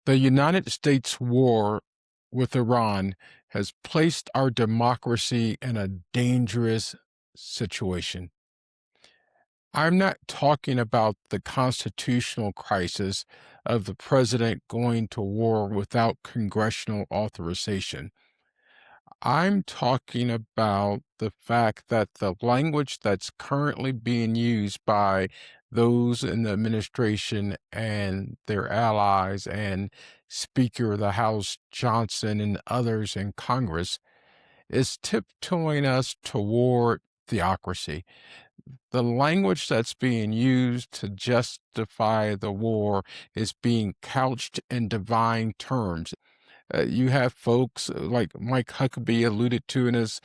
The United States war with Iran has placed our democracy in a dangerous situation. I'm not talking about the constitutional crisis of the president going to war without congressional authorization. I'm talking about the fact that the language that's currently being used by those in the administration and their allies and Speaker of the House Johnson and others in Congress is tiptoeing us toward theocracy. The language that's being used to justify the war is being couched in divine terms. You have folks like Mike Huckabee alluded to in his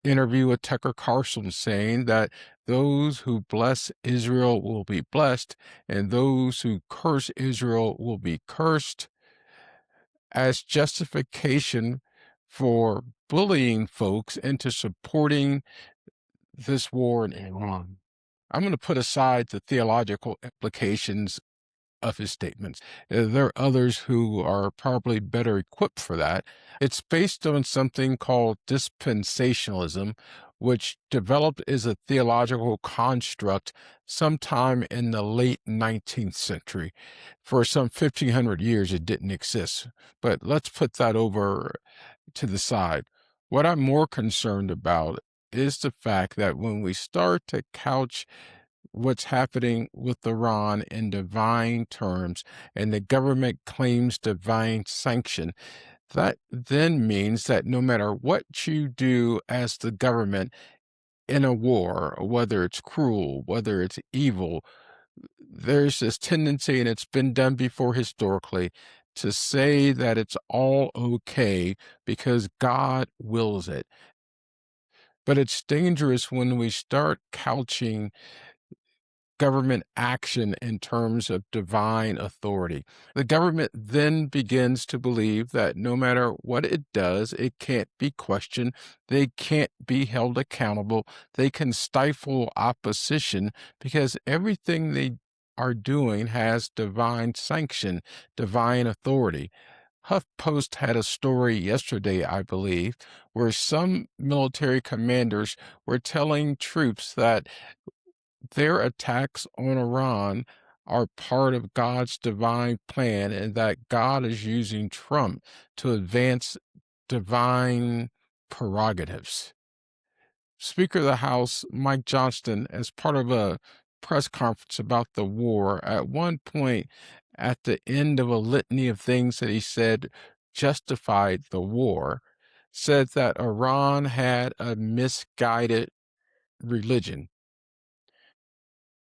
interview with Tucker Carlson saying that those who bless Israel will be blessed and those who curse Israel will be cursed as justification for bullying folks into supporting this war in Iran. I'm going to put aside the theological implications of his statements. There are others who are probably better equipped for that. It's based on something called dispensationalism, which developed as a theological construct sometime in the late 19th century. For some 1,500 years, it didn't exist. But let's put that over to the side. What I'm more concerned about is the fact that when we start to couch what's happening with Iran in divine terms, and the government claims divine sanction, that then means that no matter what you do as the government in a war, whether it's cruel, whether it's evil, there's this tendency, and it's been done before historically, to say that it's all okay because God wills it. But it's dangerous when we start couching government action in terms of divine authority. The government then begins to believe that no matter what it does, it can't be questioned. They can't be held accountable. They can stifle opposition because everything they are doing has divine sanction, divine authority. HuffPost had a story yesterday, I believe, where some military commanders were telling troops that their attacks on Iran are part of God's divine plan and that God is using Trump to advance divine prerogatives. Speaker of the House Mike Johnson, as part of a press conference about the war, at one point at the end of a litany of things that he said justified the war, said that Iran had a misguided religion.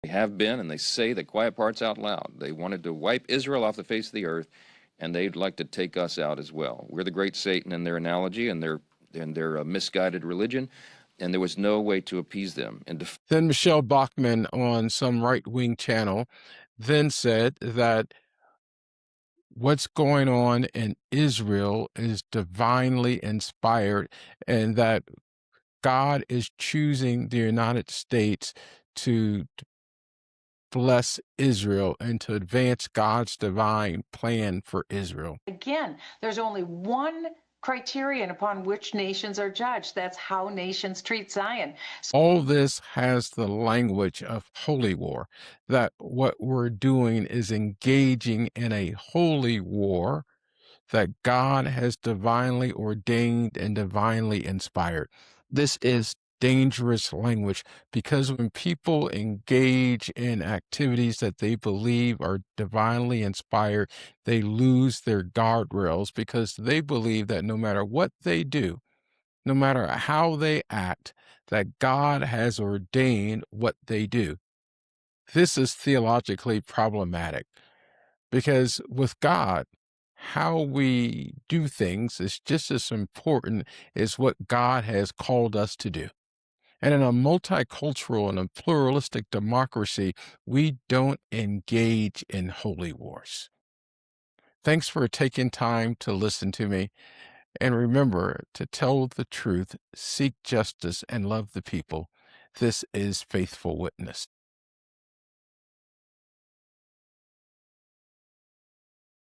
They have been, and they say the quiet parts out loud. They wanted to wipe Israel off the face of the earth, and they'd like to take us out as well. We're the great Satan in their analogy and their misguided religion, and there was no way to appease them. Then Michelle Bachmann on some right-wing channel then said that what's going on in Israel is divinely inspired and that God is choosing the United States to bless Israel and to advance God's divine plan for Israel. Again, there's only one criterion upon which nations are judged. That's how nations treat Zion. All this has the language of holy war, that what we're doing is engaging in a holy war that God has divinely ordained and divinely inspired. This is dangerous language because when people engage in activities that they believe are divinely inspired, they lose their guardrails because they believe that no matter what they do, no matter how they act, that God has ordained what they do. This is theologically problematic because with God, how we do things is just as important as what God has called us to do. And in a multicultural and a pluralistic democracy, we don't engage in holy wars. Thanks for taking time to listen to me. And remember to tell the truth, seek justice, and love the people. This is Faithful Witness.